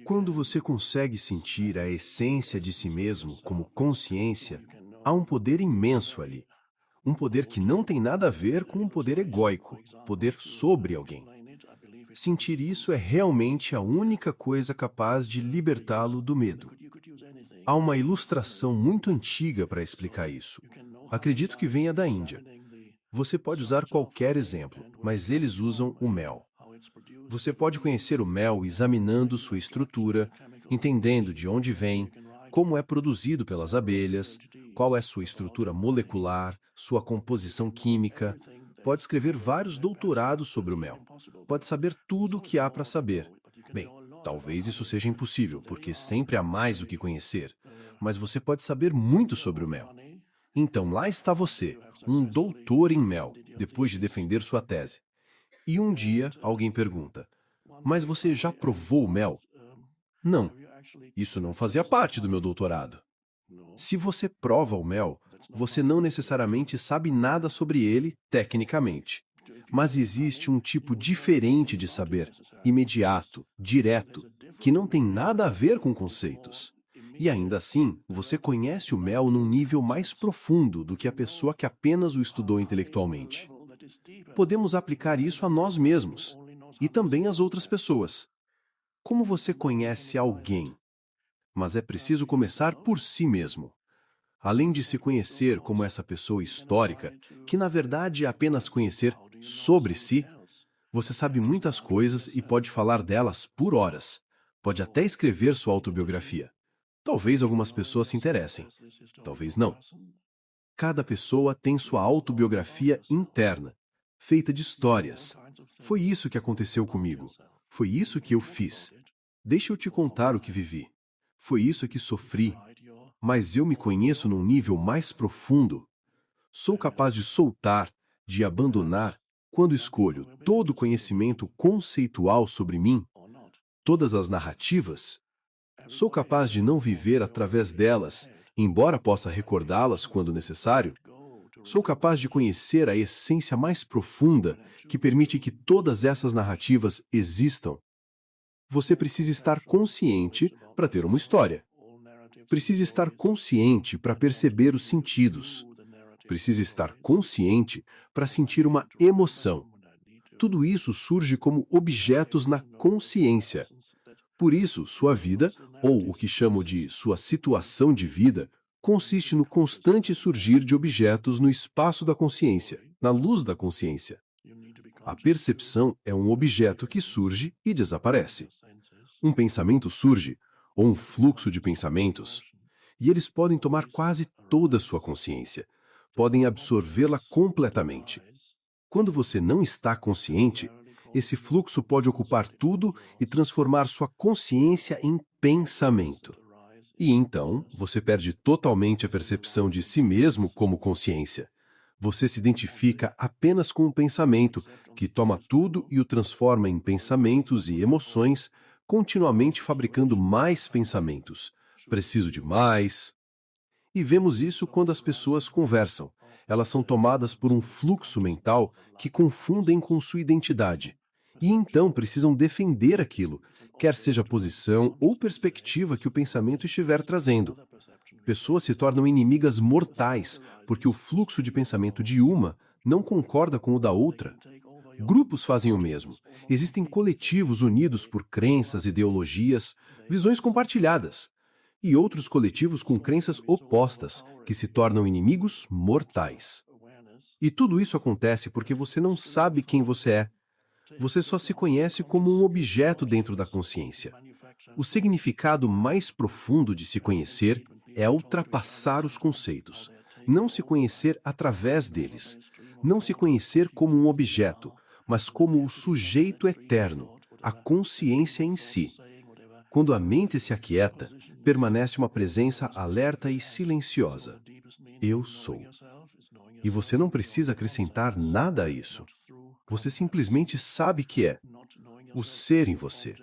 Quando você consegue sentir a essência de si mesmo como consciência, há um poder imenso ali. Um poder que não tem nada a ver com um poder egóico, poder sobre alguém. Sentir isso é realmente a única coisa capaz de libertá-lo do medo. Há uma ilustração muito antiga para explicar isso. Acredito que venha da Índia. Você pode usar qualquer exemplo, mas eles usam o mel. Você pode conhecer o mel examinando sua estrutura, entendendo de onde vem, como é produzido pelas abelhas, qual é sua estrutura molecular, sua composição química. Pode escrever vários doutorados sobre o mel. Pode saber tudo o que há para saber. Bem, talvez isso seja impossível, porque sempre há mais o que conhecer, mas você pode saber muito sobre o mel. Então, lá está você, um doutor em mel, depois de defender sua tese. E um dia alguém pergunta: mas você já provou o mel? Não, isso não fazia parte do meu doutorado. Se você prova o mel, você não necessariamente sabe nada sobre ele tecnicamente. Mas existe um tipo diferente de saber, imediato, direto, que não tem nada a ver com conceitos. E ainda assim, você conhece o mel num nível mais profundo do que a pessoa que apenas o estudou intelectualmente. Podemos aplicar isso a nós mesmos e também às outras pessoas. Como você conhece alguém? Mas é preciso começar por si mesmo. Além de se conhecer como essa pessoa histórica, que na verdade é apenas conhecer sobre si, você sabe muitas coisas e pode falar delas por horas. Pode até escrever sua autobiografia. Talvez algumas pessoas se interessem, talvez não. Cada pessoa tem sua autobiografia interna, feita de histórias. Foi isso que aconteceu comigo. Foi isso que eu fiz. Deixa eu te contar o que vivi. Foi isso que sofri. Mas eu me conheço num nível mais profundo. Sou capaz de soltar, de abandonar, quando escolho todo o conhecimento conceitual sobre mim, todas as narrativas. Sou capaz de não viver através delas, embora possa recordá-las quando necessário. Sou capaz de conhecer a essência mais profunda que permite que todas essas narrativas existam. Você precisa estar consciente para ter uma história. Precisa estar consciente para perceber os sentidos. Precisa estar consciente para sentir uma emoção. Tudo isso surge como objetos na consciência. Por isso, sua vida, ou o que chamo de sua situação de vida, consiste no constante surgir de objetos no espaço da consciência, na luz da consciência. A percepção é um objeto que surge e desaparece. Um pensamento surge, ou um fluxo de pensamentos, e eles podem tomar quase toda a sua consciência, podem absorvê-la completamente. Quando você não está consciente, esse fluxo pode ocupar tudo e transformar sua consciência em pensamento. E então, você perde totalmente a percepção de si mesmo como consciência. Você se identifica apenas com o pensamento, que toma tudo e o transforma em pensamentos e emoções, continuamente fabricando mais pensamentos. Preciso de mais. E vemos isso quando as pessoas conversam. Elas são tomadas por um fluxo mental que confundem com sua identidade. E então precisam defender aquilo, quer seja a posição ou perspectiva que o pensamento estiver trazendo. Pessoas se tornam inimigas mortais porque o fluxo de pensamento de uma não concorda com o da outra. Grupos fazem o mesmo. Existem coletivos unidos por crenças, ideologias, visões compartilhadas. E outros coletivos com crenças opostas, que se tornam inimigos mortais. E tudo isso acontece porque você não sabe quem você é. Você só se conhece como um objeto dentro da consciência. O significado mais profundo de se conhecer é ultrapassar os conceitos, não se conhecer através deles, não se conhecer como um objeto, mas como o sujeito eterno, a consciência em si. Quando a mente se aquieta, permanece uma presença alerta e silenciosa. Eu sou. E você não precisa acrescentar nada a isso. Você simplesmente sabe que é o ser em você.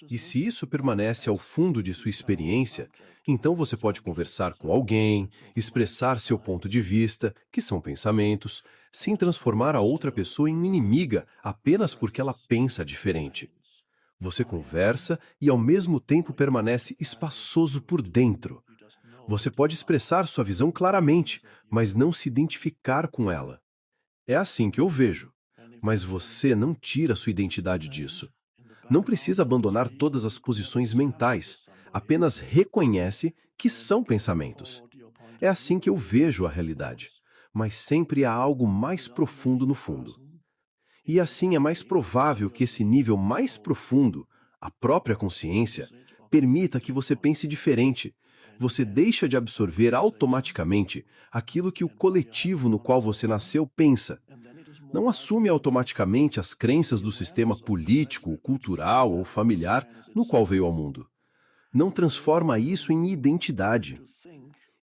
E se isso permanece ao fundo de sua experiência, então você pode conversar com alguém, expressar seu ponto de vista, que são pensamentos, sem transformar a outra pessoa em inimiga apenas porque ela pensa diferente. Você conversa e ao mesmo tempo permanece espaçoso por dentro. Você pode expressar sua visão claramente, mas não se identificar com ela. É assim que eu vejo. Mas você não tira sua identidade disso. Não precisa abandonar todas as posições mentais, apenas reconhece que são pensamentos. É assim que eu vejo a realidade. Mas sempre há algo mais profundo no fundo. E assim é mais provável que esse nível mais profundo, a própria consciência, permita que você pense diferente. Você deixa de absorver automaticamente aquilo que o coletivo no qual você nasceu pensa. Não assume automaticamente as crenças do sistema político, cultural ou familiar no qual veio ao mundo. Não transforma isso em identidade.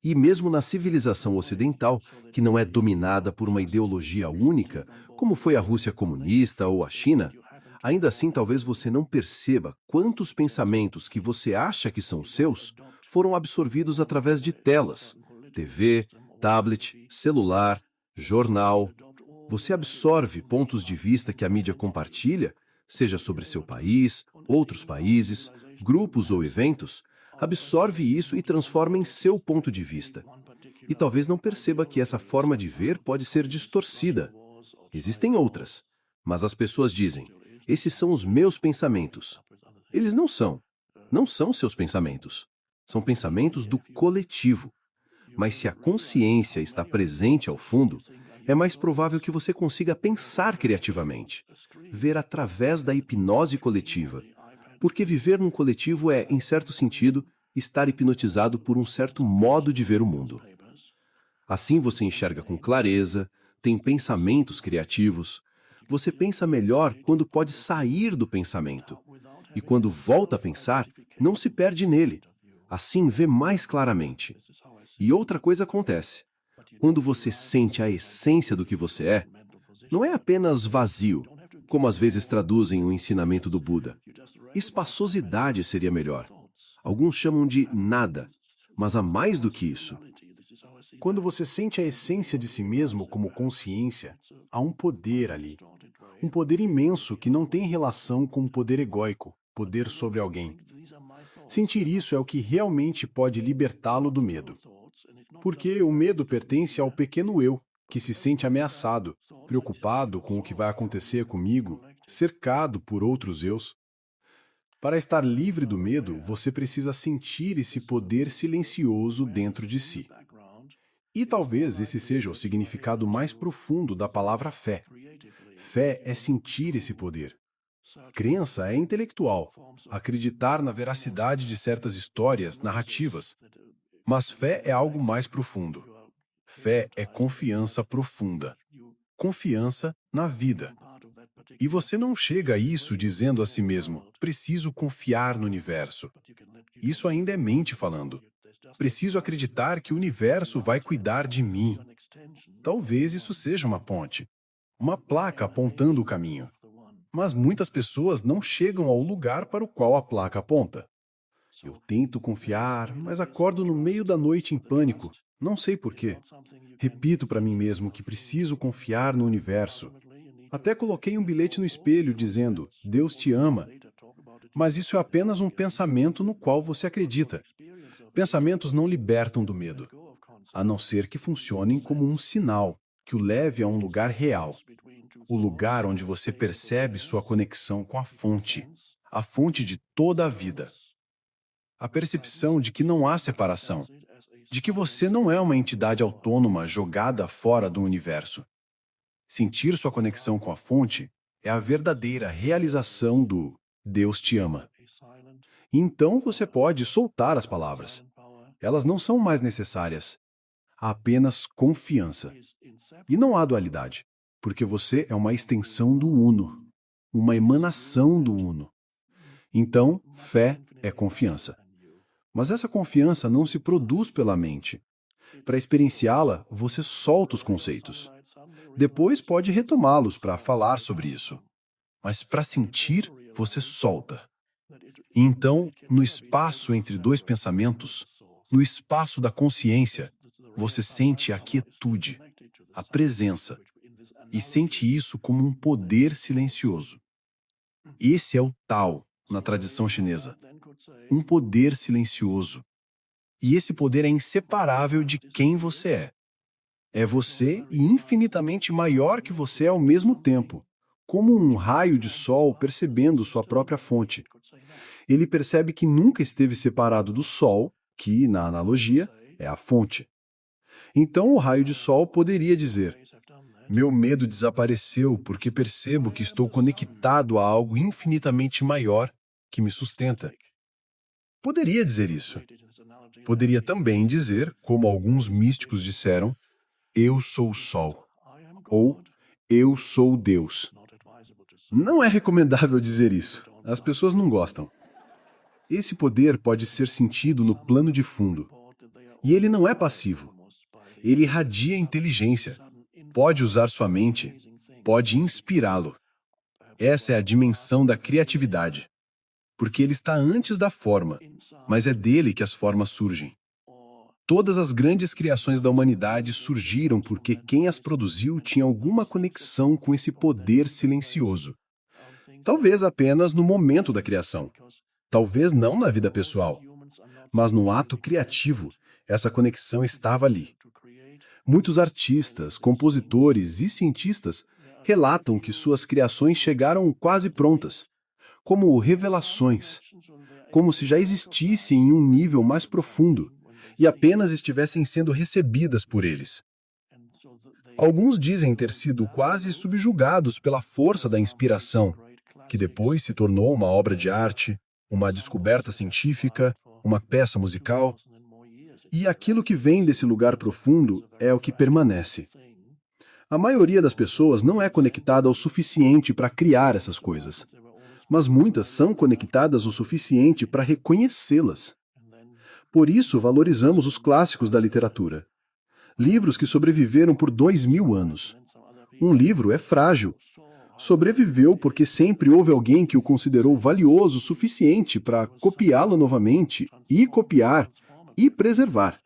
E mesmo na civilização ocidental, que não é dominada por uma ideologia única, como foi a Rússia comunista ou a China, ainda assim talvez você não perceba quantos pensamentos que você acha que são seus foram absorvidos através de telas, TV, tablet, celular, jornal. Você absorve pontos de vista que a mídia compartilha, seja sobre seu país, outros países, grupos ou eventos, absorve isso e transforma em seu ponto de vista. E talvez não perceba que essa forma de ver pode ser distorcida. Existem outras, mas as pessoas dizem: esses são os meus pensamentos. Eles não são. Não são seus pensamentos. São pensamentos do coletivo. Mas se a consciência está presente ao fundo, é mais provável que você consiga pensar criativamente, ver através da hipnose coletiva. Porque viver num coletivo é, em certo sentido, estar hipnotizado por um certo modo de ver o mundo. Assim você enxerga com clareza, tem pensamentos criativos. Você pensa melhor quando pode sair do pensamento. E quando volta a pensar, não se perde nele. Assim vê mais claramente. E outra coisa acontece. Quando você sente a essência do que você é, não é apenas vazio, como às vezes traduzem o ensinamento do Buda. Espaçosidade seria melhor. Alguns chamam de nada, mas há mais do que isso. Quando você sente a essência de si mesmo como consciência, há um poder ali. Um poder imenso que não tem relação com o poder egóico, poder sobre alguém. Sentir isso é o que realmente pode libertá-lo do medo. Porque o medo pertence ao pequeno eu, que se sente ameaçado, preocupado com o que vai acontecer comigo, cercado por outros eus. Para estar livre do medo, você precisa sentir esse poder silencioso dentro de si. E talvez esse seja o significado mais profundo da palavra fé. Fé é sentir esse poder. Crença é intelectual, acreditar na veracidade de certas histórias, narrativas. Mas fé é algo mais profundo. Fé é confiança profunda. Confiança na vida. E você não chega a isso dizendo a si mesmo: preciso confiar no universo. Isso ainda é mente falando. Preciso acreditar que o universo vai cuidar de mim. Talvez isso seja uma ponte, uma placa apontando o caminho. Mas muitas pessoas não chegam ao lugar para o qual a placa aponta. Eu tento confiar, mas acordo no meio da noite em pânico. Não sei por quê. Repito para mim mesmo que preciso confiar no universo. Até coloquei um bilhete no espelho dizendo: Deus te ama. Mas isso é apenas um pensamento no qual você acredita. Pensamentos não libertam do medo, a não ser que funcionem como um sinal que o leve a um lugar real, o lugar onde você percebe sua conexão com a fonte de toda a vida. A percepção de que não há separação, de que você não é uma entidade autônoma jogada fora do universo. Sentir sua conexão com a fonte é a verdadeira realização do Deus te ama. Então você pode soltar as palavras. Elas não são mais necessárias. Há apenas confiança. E não há dualidade, porque você é uma extensão do Uno, uma emanação do Uno. Então, fé é confiança. Mas essa confiança não se produz pela mente. Para experienciá-la, você solta os conceitos. Depois pode retomá-los para falar sobre isso. Mas para sentir, você solta. E então, no espaço entre dois pensamentos, no espaço da consciência, você sente a quietude, a presença, e sente isso como um poder silencioso. Esse é o Tao, na tradição chinesa. Um poder silencioso. E esse poder é inseparável de quem você é. É você e infinitamente maior que você ao mesmo tempo, como um raio de sol percebendo sua própria fonte. Ele percebe que nunca esteve separado do sol, que, na analogia, é a fonte. Então o raio de sol poderia dizer: meu medo desapareceu porque percebo que estou conectado a algo infinitamente maior que me sustenta. Poderia dizer isso. Poderia também dizer, como alguns místicos disseram, eu sou o sol, ou eu sou Deus. Não é recomendável dizer isso. As pessoas não gostam. Esse poder pode ser sentido no plano de fundo. E ele não é passivo. Ele irradia inteligência. Pode usar sua mente. Pode inspirá-lo. Essa é a dimensão da criatividade. Porque ele está antes da forma, mas é dele que as formas surgem. Todas as grandes criações da humanidade surgiram porque quem as produziu tinha alguma conexão com esse poder silencioso. Talvez apenas no momento da criação. Talvez não na vida pessoal. Mas no ato criativo, essa conexão estava ali. Muitos artistas, compositores e cientistas relatam que suas criações chegaram quase prontas, como revelações, como se já existissem em um nível mais profundo e apenas estivessem sendo recebidas por eles. Alguns dizem ter sido quase subjugados pela força da inspiração, que depois se tornou uma obra de arte, uma descoberta científica, uma peça musical. E aquilo que vem desse lugar profundo é o que permanece. A maioria das pessoas não é conectada o suficiente para criar essas coisas, mas muitas são conectadas o suficiente para reconhecê-las. Por isso, valorizamos os clássicos da literatura. Livros que sobreviveram por 2000 anos. Um livro é frágil. Sobreviveu porque sempre houve alguém que o considerou valioso o suficiente para copiá-lo novamente, e copiar, e preservar.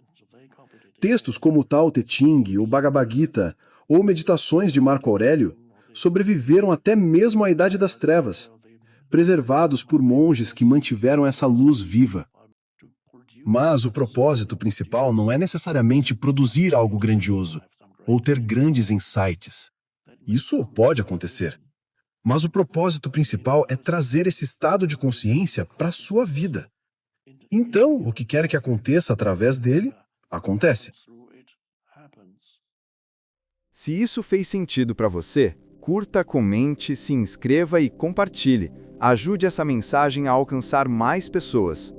Textos como o Tao Te Ching, o Bhagavad Gita, ou Meditações de Marco Aurélio, sobreviveram até mesmo à Idade das Trevas, preservados por monges que mantiveram essa luz viva. Mas o propósito principal não é necessariamente produzir algo grandioso, ou ter grandes insights. Isso pode acontecer. Mas o propósito principal é trazer esse estado de consciência para a sua vida. Então, o que quer que aconteça através dele, acontece. Se isso fez sentido para você, curta, comente, se inscreva e compartilhe. Ajude essa mensagem a alcançar mais pessoas.